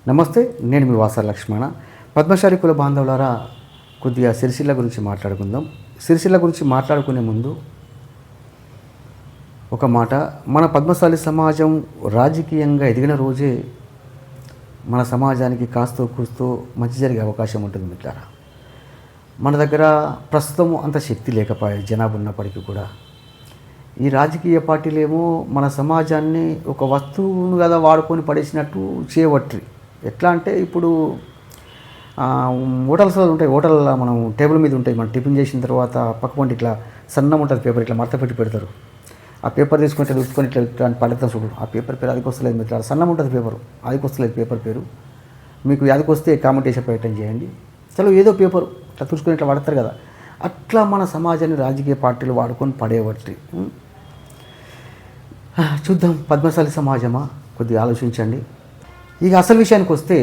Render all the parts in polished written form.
నమస్తే, నేను మీ వాసర లక్ష్మణ. పద్మశాలి కుల బాంధవులారా, కొద్దిగా సిరిసిల్ల గురించి మాట్లాడుకుందాం. సిరిసిల్ల గురించి మాట్లాడుకునే ముందు ఒక మాట, మన పద్మశాలి సమాజం రాజకీయంగా ఎదిగిన రోజే మన సమాజానికి కాస్తో కూస్తో మంచి జరిగే అవకాశం ఉంటుంది మిత్రులారా. మన దగ్గర ప్రస్తుతం అంత శక్తి లేకపోయే జనాభా ఉన్నప్పటికీ కూడా ఈ రాజకీయ పార్టీలేమో మన సమాజాన్ని ఒక వస్తువును కదా వాడుకొని పడేసినట్టు చేయవట్రి. ఎట్లా అంటే ఇప్పుడు హోటల్స్లో ఉంటాయి, హోటల్లో మనం టేబుల్ మీద ఉంటాయి, మనం టిఫిన్ చేసిన తర్వాత పక్క పంట ఇట్లా సన్నం ఉంటుంది పేపర్, ఇట్లా మడత పెట్టి పెడతారు. ఆ పేపర్ తీసుకుంటే చూసుకొని ఇట్లా పడతాం చూడు, ఆ పేపర్ పేరు అదికి వస్తలేదు మిత్రులారా. సన్నం ఉంటుంది పేపరు, అదికి వస్తలేదు పేపర్ పేరు. మీకు అదికి వస్తే కామెంటేషన్ ప్రయత్నం చేయండి. చలో ఏదో పేపరు ఇట్లా చూసుకొని ఇట్లా పడతారు కదా, అట్లా మన సమాజాన్ని రాజకీయ పార్టీలు వాడుకొని పడేవట్రి. చూద్దాం, పద్మశాలి సమాజమా, కొద్దిగా ఆలోచించండి. ఇక అసలు విషయానికి వస్తే,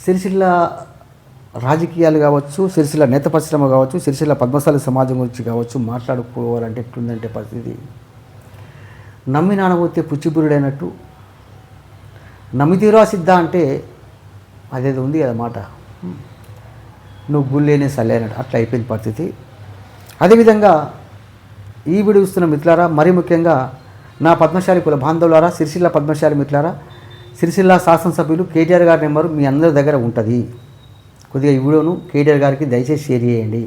సిరిసిల్ల రాజకీయాలు కావచ్చు, సిరిసిల్ల నేత పరిశ్రమ కావచ్చు, సిరిసిల్ల పద్మశాలి సమాజం గురించి కావచ్చు మాట్లాడుకోవాలంటే ఎట్లుందంటే పరిస్థితి, నమ్మి నానబోతే పుచ్చిబురుడైనట్టు, నమ్మితీరా సిద్ధ అంటే అదేదో ఉంది కదా మాట, నువ్వు గుళ్ళేనే సల్లేనట్టు అట్లా అయిపోయింది పరిస్థితి. అదేవిధంగా ఈ వీడియో చూస్తున్న మిత్రులారా, మరీ ముఖ్యంగా నా పద్మశాలి కుల బాంధవులారా, సిరిసిల్ల పద్మశాలి మిత్రులారా, సిరిసిల్ల శాసనసభ్యులు కేటీఆర్ గారి నెంబరు మీ అందరి దగ్గర ఉంటుంది. కొద్దిగా ఈ వీడియోను కేటీఆర్ గారికి దయచేసి షేర్ చేయండి.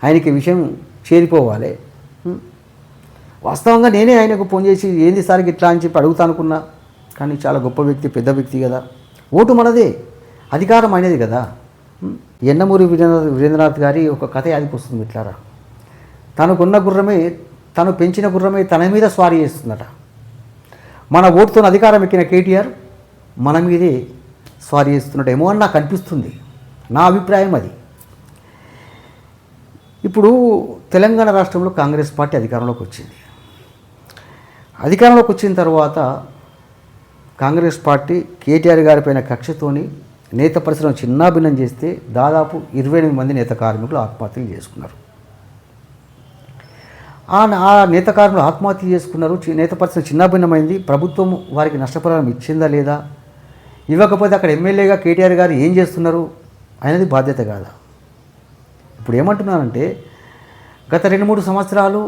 ఆయనకి విషయం చేరిపోవాలి. వాస్తవంగా నేనే ఆయనకు ఫోన్ చేసి ఏంది సార్ ఇట్లా అని చెప్పి అడుగుతా అనుకున్నా, కానీ చాలా గొప్ప వ్యక్తి, పెద్ద వ్యక్తి కదా, ఓటు మనదే, అధికారం అయినది కదా. యండమూరి వీరేంద్రనాథ్ గారి ఒక కథ యాదికి వస్తుంది మిత్రులారా. తనకున్న గుర్రమే, తను పెంచిన గుర్రమే తన మీద స్వారీ చేస్తుందట. మన ఓటుతో అధికారం ఎక్కిన కేటీఆర్ మన మీదే స్వారీ చేస్తున్నట్టేమో అని నాకు అనిపిస్తుంది, నా అభిప్రాయం అది. ఇప్పుడు తెలంగాణ రాష్ట్రంలో కాంగ్రెస్ పార్టీ అధికారంలోకి వచ్చింది. అధికారంలోకి వచ్చిన తర్వాత కాంగ్రెస్ పార్టీ కేటీఆర్ గారిపైన కక్షతోని నేత పరిశ్రమ చిన్నాభిన్నం చేస్తే దాదాపు 28 మంది నేత కార్మికులు ఆత్మహత్యలు చేసుకున్నారు. ఆ నేత కార్మికులు ఆత్మహత్య చేసుకున్నారు. నేత పరిశ్రమ చిన్నాభిన్నమైంది. ప్రభుత్వం వారికి నష్టపరిహారం ఇచ్చిందా లేదా, ఇవ్వకపోతే అక్కడ ఎమ్మెల్యేగా కేటీఆర్ గారు ఏం చేస్తున్నారు అనేది బాధ్యత కాదా? ఇప్పుడు ఏమంటున్నానంటే, గత 2-3 సంవత్సరాలు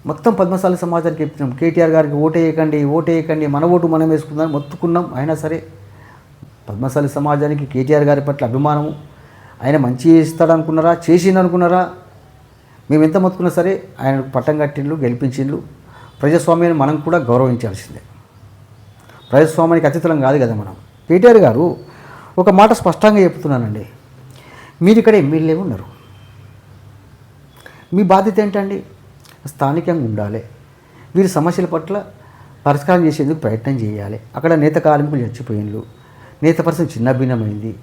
మొత్తం పద్మశాలి సమాజానికి చెప్తున్నాం, కేటీఆర్ గారికి ఓటేయకండి, మన ఓటు మనం వేసుకుందాం మొత్తుకున్నాం. అయినా సరే పద్మశాలి సమాజానికి కేటీఆర్ గారి పట్ల అభిమానము, ఆయన మంచి చేస్తాడనుకున్నారా, చేసిండనుకున్నారా, మేము ఎంత మొత్తుకున్నా సరే ఆయన పట్టం కట్టిండ్లు, గెలిపించిండ్లు. ప్రజాస్వామ్యాన్ని మనం కూడా గౌరవించాల్సిందే. ప్రజాస్వామ్యానికి అతిథులం కాదు కదా మనం. కేటీఆర్ గారు ఒక మాట స్పష్టంగా చెప్తున్నానండి, మీరు ఇక్కడ ఎమ్మెల్యే ఉన్నారు, మీ బాధ్యత ఏంటండి? స్థానికంగా ఉండాలి, వీరి సమస్యల పట్ల పరిష్కారం చేసేందుకు ప్రయత్నం చేయాలి. అక్కడ నేత కార్మికులు చచ్చిపోయిండ్లు, నేత పరిస్థితి చిన్నభిన్నమైంది,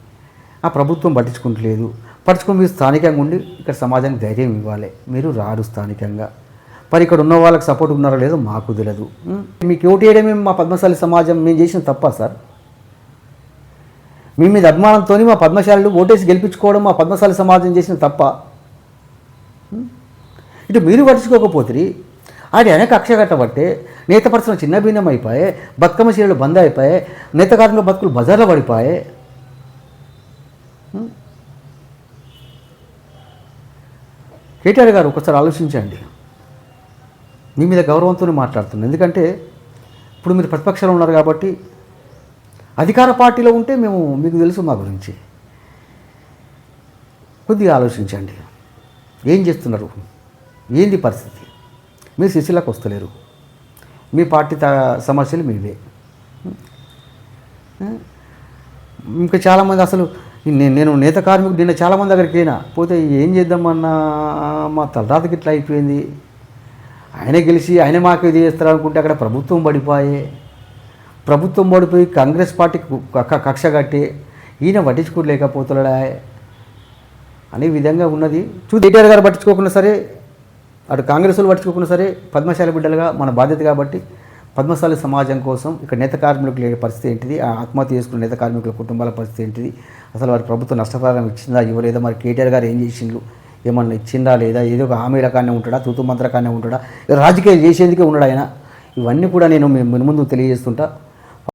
ఆ ప్రభుత్వం పట్టించుకుంటలేదు. పట్టించుకొని మీరు స్థానికంగా ఉండి ఇక్కడ సమాజానికి ధైర్యం ఇవ్వాలి. మీరు రారు స్థానికంగా, మరి ఇక్కడ ఉన్న వాళ్ళకి సపోర్ట్ ఉన్నారో లేదో మాకు తెలియదు. మీకు ఓటు వేయడమే మా పద్మశాలి సమాజం మేము చేసిన తప్ప సార్? మీ మీద అభిమానంతో మా పద్మశాలిలు ఓటేసి గెలిపించుకోవడం మా పద్మశాలి సమాజం చేసిన తప్ప? ఇటు మీరు పట్టించుకోకపోతే ఆయన కక్ష కట్టబట్టే నేత పరిశ్రమ చిన్న భిన్నం అయిపోయాయి, బతుకమ్మ చీరలు బంద్ అయిపోయాయి, నేత కార్మికుల బతుకులు బజార్లో పడిపోయాయి. కేటీఆర్ గారు ఒకసారి ఆలోచించండి. మీ మీద గౌరవంతో మాట్లాడుతున్నాను, ఎందుకంటే ఇప్పుడు మీరు ప్రతిపక్షంలో ఉన్నారు కాబట్టి. అధికార పార్టీలో ఉంటే మేము మీకు తెలుసు మా గురించి. కొద్దిగా ఆలోచించండి, ఏం చేస్తున్నారు, ఏంది పరిస్థితి? మీరు సిరిసిల్లకు వస్తలేరు, మీ పార్టీ సమస్యలు మీవే. ఇంకా చాలామంది అసలు నేను నేత కార్మికుడు నిన్న చాలామంది దగ్గరికి అయినా పోతే ఏం చేద్దామన్నా మా తలరాతకి ఇట్లా అయిపోయింది, ఆయన గెలిచి ఆయన మాకు ఇది చేస్తారు అనుకుంటే అక్కడ ప్రభుత్వం పడిపోయి కాంగ్రెస్ పార్టీకి కక్ష కట్టి ఈయన పట్టించుకోలేకపోతున్నాడా అనే విధంగా ఉన్నది. కేటీఆర్ గారు పట్టించుకోకుండా సరే, అటు కాంగ్రెస్ వాళ్ళు పట్టించుకోకుండా సరే, పద్మశాలి బిడ్డలుగా మన బాధ్యత కాబట్టి పద్మశాలి సమాజం కోసం ఇక్కడ నేత కార్మికుల పరిస్థితి ఏంటిది, ఆత్మహత్య చేసుకున్న నేత కార్మికుల కుటుంబాల పరిస్థితి ఏంటిది, అసలు వారి ప్రభుత్వం నష్టపరిహారం ఇచ్చిందా ఇవ్వలేదా, మరి కేటీఆర్ గారు ఏం చేసిండ్రు, ఏమన్నా ఇచ్చిందా లేదా, ఏదో ఒక హామీల కానీ ఉంటాడా, తూతు మంత్ర కానీ ఉంటాడా, రాజకీయాలు చేసేందుకే ఉన్నాడు ఆయన. ఇవన్నీ కూడా నేను ముందు తెలియజేస్తుంటా.